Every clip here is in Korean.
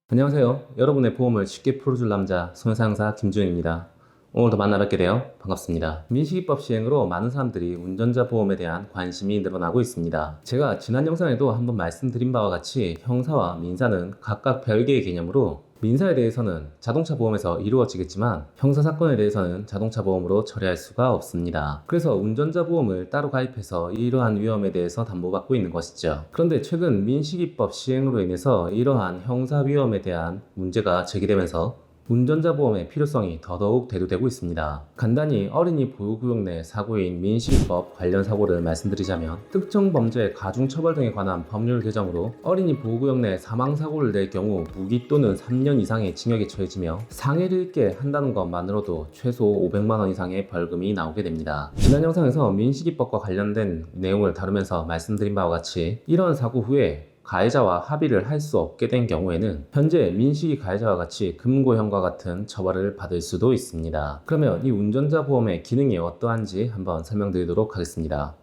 안녕하세요. 여러분의 보험을 쉽게 풀어줄 남자 손해상사 김주현입니다. 오늘도 만나 뵙게 되어 반갑습니다. 민식이법 시행으로 많은 사람들이 운전자 보험에 대한 관심이 늘어나고 있습니다. 제가 지난 영상에도 한번 말씀드린 바와 같이 형사와 민사는 각각 별개의 개념으로 민사에 대해서는 자동차 보험에서 이루어지겠지만 형사사건에 대해서는 자동차 보험으로 처리할 수가 없습니다. 그래서 운전자 보험을 따로 가입해서 이러한 위험에 대해서 담보받고 있는 것이죠. 그런데 최근 민식이법 시행으로 인해서 이러한 형사 위험에 대한 문제가 제기되면서 운전자 보험의 필요성이 더더욱 대두되고 있습니다. 간단히 어린이 보호구역 내 사고인 민식이법 관련 사고를 말씀드리자면 특정 범죄 가중처벌 등에 관한 법률 개정으로 어린이 보호구역 내 사망사고를 낼 경우 무기 또는 3년 이상의 징역에 처해지며 상해를 입게 한다는 것만으로도 최소 500만 원 이상의 벌금이 나오게 됩니다. 지난 영상에서 민식이법과 관련된 내용을 다루면서 말씀드린 바와 같이 이런 사고 후에 가해자와 합의를 할 수 없게 된 경우에는 현재 민식이 가해자와 같이 금고형과 같은 처벌을 받을 수도 있습니다. 그러면 이 운전자 보험의 기능이 어떠한지 한번 설명드리도록 하겠습니다.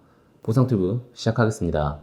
보상튜브 시작하겠습니다.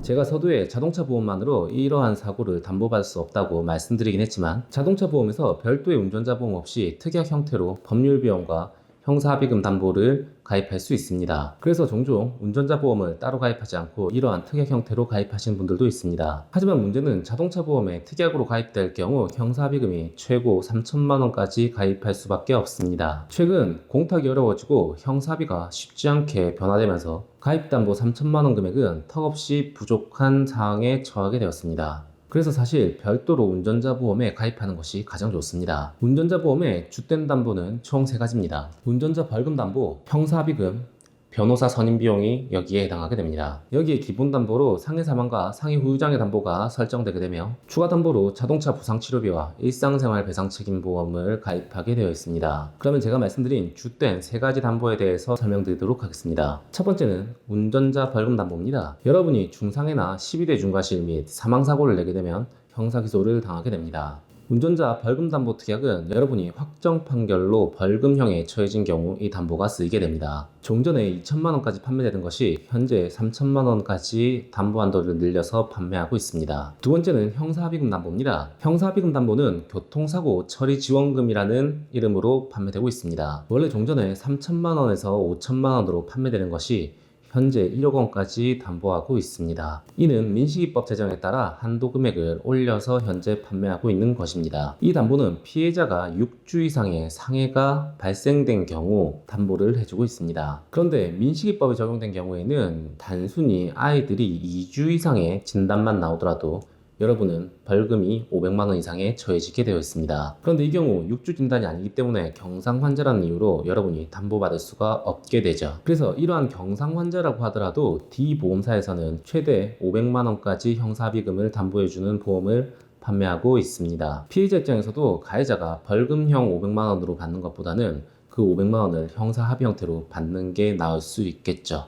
제가 서두에 자동차 보험만으로 이러한 사고를 담보받을 수 없다고 말씀드리긴 했지만 자동차 보험에서 별도의 운전자 보험 없이 특약 형태로 법률 비용과 형사합의금 담보를 가입할 수 있습니다. 그래서 종종 운전자 보험을 따로 가입하지 않고 이러한 특약 형태로 가입하시는 분들도 있습니다. 하지만 문제는 자동차 보험에 특약으로 가입될 경우 형사합의금이 최고 3천만 원까지 가입할 수밖에 없습니다. 최근 공탁이 어려워지고 형사합의가 쉽지 않게 변화되면서 가입담보 3천만 원 금액은 턱없이 부족한 상황에 처하게 되었습니다. 그래서 사실 별도로 운전자 보험에 가입하는 것이 가장 좋습니다. 운전자 보험의 주된 담보는 총 3가지입니다. 운전자 벌금 담보, 형사합의금, 변호사 선임 비용이 여기에 해당하게 됩니다. 여기에 기본 담보로 상해 사망과 상해 후유장애 담보가 설정되게 되며 추가 담보로 자동차 부상 치료비와 일상생활 배상 책임 보험을 가입하게 되어 있습니다. 그러면 제가 말씀드린 주된 3가지 담보에 대해서 설명드리도록 하겠습니다. 첫 번째는 운전자 벌금 담보입니다. 여러분이 중상해나 12대 중과실 및 사망사고를 내게 되면 형사기소를 당하게 됩니다. 운전자 벌금 담보 특약은 여러분이 확정 판결로 벌금형에 처해진 경우 이 담보가 쓰이게 됩니다. 종전에 2천만 원까지 판매되는 것이 현재 3천만 원까지 담보 한도를 늘려서 판매하고 있습니다. 두 번째는 형사합의금 담보입니다. 형사합의금 담보는 교통사고 처리 지원금이라는 이름으로 판매되고 있습니다. 원래 종전에 3천만 원에서 5천만 원으로 판매되는 것이 현재 1억 원까지 담보하고 있습니다. 이는 민식이법 제정에 따라 한도 금액을 올려서 현재 판매하고 있는 것입니다. 이 담보는 피해자가 6주 이상의 상해가 발생된 경우 담보를 해주고 있습니다. 그런데 민식이법이 적용된 경우에는 단순히 아이들이 2주 이상의 진단만 나오더라도 여러분은 벌금이 500만 원 이상에 처해지게 되어 있습니다. 그런데 이 경우 6주 진단이 아니기 때문에 경상 환자라는 이유로 여러분이 담보받을 수가 없게 되죠. 그래서 이러한 경상 환자라고 하더라도 D보험사에서는 최대 500만 원까지 형사합의금을 담보해주는 보험을 판매하고 있습니다. 피해자 입장에서도 가해자가 벌금형 500만 원으로 받는 것보다는 그 500만 원을 형사합의 형태로 받는 게 나을 수 있겠죠.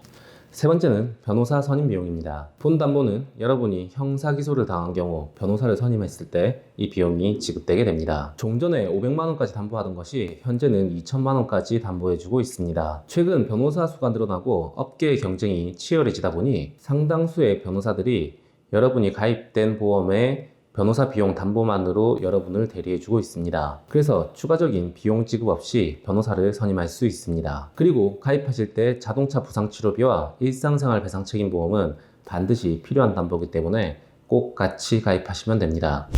세 번째는 변호사 선임 비용입니다. 본 담보는 여러분이 형사기소를 당한 경우 변호사를 선임했을 때 이 비용이 지급되게 됩니다. 종전에 500만 원까지 담보하던 것이 현재는 2천만 원까지 담보해주고 있습니다. 최근 변호사 수가 늘어나고 업계의 경쟁이 치열해지다 보니 상당수의 변호사들이 여러분이 가입된 보험에 변호사 비용 담보만으로 여러분을 대리해주고 있습니다. 그래서 추가적인 비용 지급 없이 변호사를 선임할 수 있습니다. 그리고 가입하실 때 자동차 부상치료비와 일상생활 배상 책임 보험은 반드시 필요한 담보이기 때문에 꼭 같이 가입하시면 됩니다.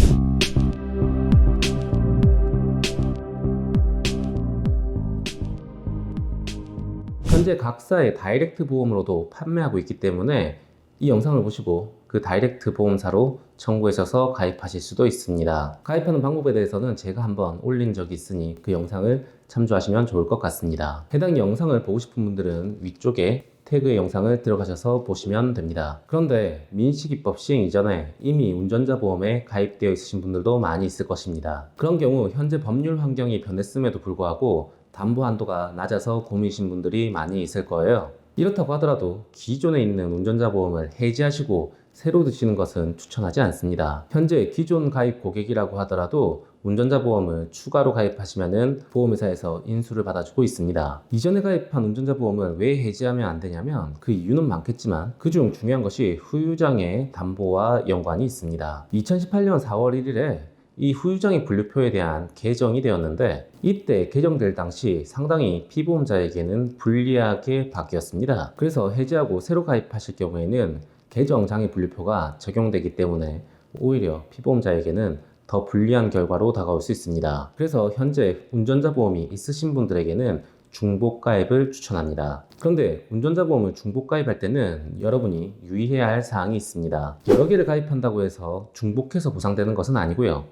현재 각사의 다이렉트 보험으로도 판매하고 있기 때문에 이 영상을 보시고 그 다이렉트 보험사로 청구하셔서 가입하실 수도 있습니다. 가입하는 방법에 대해서는 제가 한번 올린 적이 있으니 그 영상을 참조하시면 좋을 것 같습니다. 해당 영상을 보고 싶은 분들은 위쪽에 태그의 영상을 들어가셔서 보시면 됩니다. 그런데 민식이법 시행 이전에 이미 운전자 보험에 가입되어 있으신 분들도 많이 있을 것입니다. 그런 경우 현재 법률 환경이 변했음에도 불구하고 담보 한도가 낮아서 고민이신 분들이 많이 있을 거예요. 이렇다고 하더라도 기존에 있는 운전자 보험을 해지하시고 새로 드시는 것은 추천하지 않습니다. 현재 기존 가입 고객이라고 하더라도 운전자 보험을 추가로 가입하시면은 보험회사에서 인수를 받아주고 있습니다. 이전에 가입한 운전자 보험을 왜 해지하면 안 되냐면 그 이유는 많겠지만 그중 중요한 것이 후유장애 담보와 연관이 있습니다. 2018년 4월 1일에 이 후유장애 분류표에 대한 개정이 되었는데 이때 개정될 당시 상당히 피보험자에게는 불리하게 바뀌었습니다. 그래서 해지하고 새로 가입하실 경우에는 개정장애 분류표가 적용되기 때문에 오히려 피보험자에게는 더 불리한 결과로 다가올 수 있습니다. 그래서 현재 운전자 보험이 있으신 분들에게는 중복 가입을 추천합니다. 그런데 운전자 보험을 중복 가입할 때는 여러분이 유의해야 할 사항이 있습니다. 여러 개를 가입한다고 해서 중복해서 보상되는 것은 아니고요.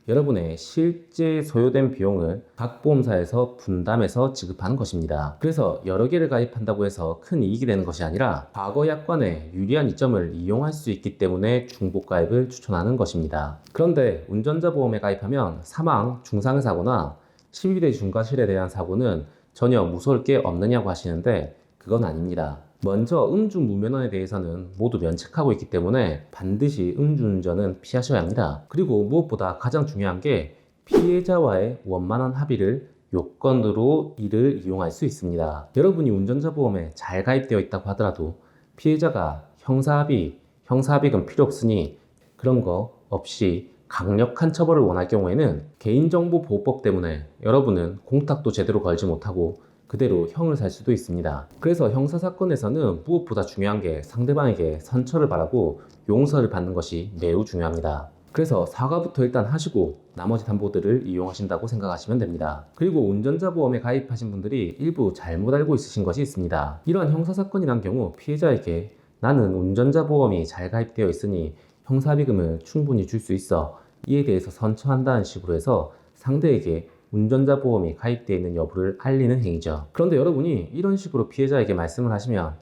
여러분의 실제 소요된 비용을 각 보험사에서 분담해서 지급하는 것입니다. 그래서 여러 개를 가입한다고 해서 큰 이익이 되는 것이 아니라 과거 약관의 유리한 이점을 이용할 수 있기 때문에 중복 가입을 추천하는 것입니다. 그런데 운전자 보험에 가입하면 사망, 중상의 사고나 12대 중과실에 대한 사고는 전혀 무서울 게 없느냐고 하시는데 그건 아닙니다. 먼저 음주무면허에 대해서는 모두 면책하고 있기 때문에 반드시 음주운전은 피하셔야 합니다. 그리고 무엇보다 가장 중요한 게 피해자와의 원만한 합의를 요건으로 이를 이용할 수 있습니다. 여러분이 운전자 보험에 잘 가입되어 있다고 하더라도 피해자가 형사합의금 필요 없으니 그런 거 없이 강력한 처벌을 원할 경우에는 개인정보보호법 때문에 여러분은 공탁도 제대로 걸지 못하고 그대로 형을 살 수도 있습니다. 그래서 형사사건에서는 무엇보다 중요한 게 상대방에게 선처를 바라고 용서를 받는 것이 매우 중요합니다. 그래서 사과부터 일단 하시고 나머지 담보들을 이용하신다고 생각하시면 됩니다. 그리고 운전자 보험에 가입하신 분들이 일부 잘못 알고 있으신 것이 있습니다. 이러한 형사사건이란 경우 피해자에게 나는 운전자 보험이 잘 가입되어 있으니 형사합의금을 충분히 줄 수 있어. 이에 대해서 선처한다는 식으로 해서 상대에게 운전자 보험이 가입되어 있는 여부를 알리는 행위죠. 그런데 여러분이 이런 식으로 피해자에게 말씀을 하시면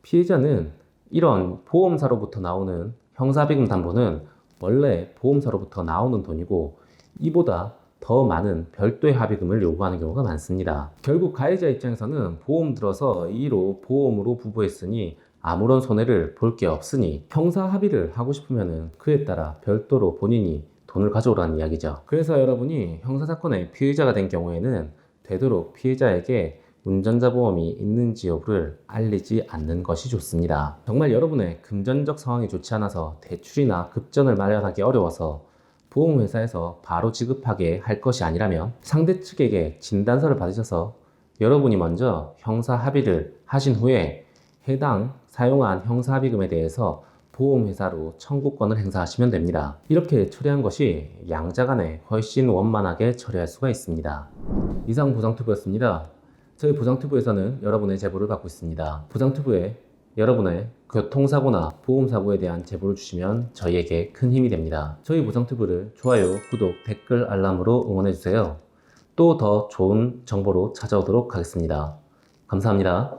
피해자는 이런 보험사로부터 나오는 형사합의금 담보는 원래 보험사로부터 나오는 돈이고 이보다 더 많은 별도의 합의금을 요구하는 경우가 많습니다. 결국 가해자 입장에서는 보험 들어서 이로 보험으로 부부했으니 아무런 손해를 볼 게 없으니 형사 합의를 하고 싶으면 그에 따라 별도로 본인이 돈을 가져오라는 이야기죠. 그래서 여러분이 형사사건의 피의자가 된 경우에는 되도록 피해자에게 운전자 보험이 있는지 여부를 알리지 않는 것이 좋습니다. 정말 여러분의 금전적 상황이 좋지 않아서 대출이나 급전을 마련하기 어려워서 보험회사에서 바로 지급하게 할 것이 아니라면 상대 측에게 진단서를 받으셔서 여러분이 먼저 형사 합의를 하신 후에 해당 사용한 형사합의금에 대해서 보험회사로 청구권을 행사하시면 됩니다. 이렇게 처리한 것이 양자 간에 훨씬 원만하게 처리할 수가 있습니다. 이상 보장투부였습니다. 저희 보장투부에서는 여러분의 제보를 받고 있습니다. 보장투부에 여러분의 교통사고나 보험사고에 대한 제보를 주시면 저희에게 큰 힘이 됩니다. 저희 보장투부를 좋아요, 구독, 댓글, 알람으로 응원해주세요. 또 더 좋은 정보로 찾아오도록 하겠습니다. 감사합니다.